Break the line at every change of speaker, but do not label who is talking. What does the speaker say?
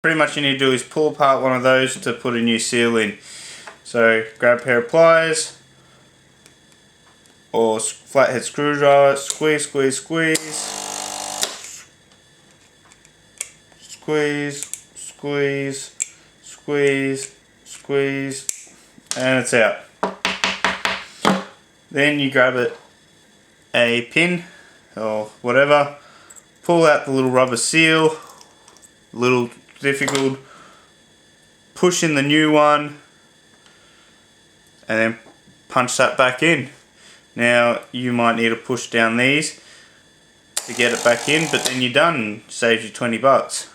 pretty much you need to do is pull apart one of those to put a new seal in. So grab a pair of pliers or flathead screwdriver, squeeze, squeeze, squeeze, squeeze, squeeze, squeeze, squeeze, and it's out. Then you grab a pin or whatever, pull out the little rubber seal, a little difficult, push in the new one, and then punch that back in. Now you might need to push down these to get it back in, but then you're done, saves you 20 bucks.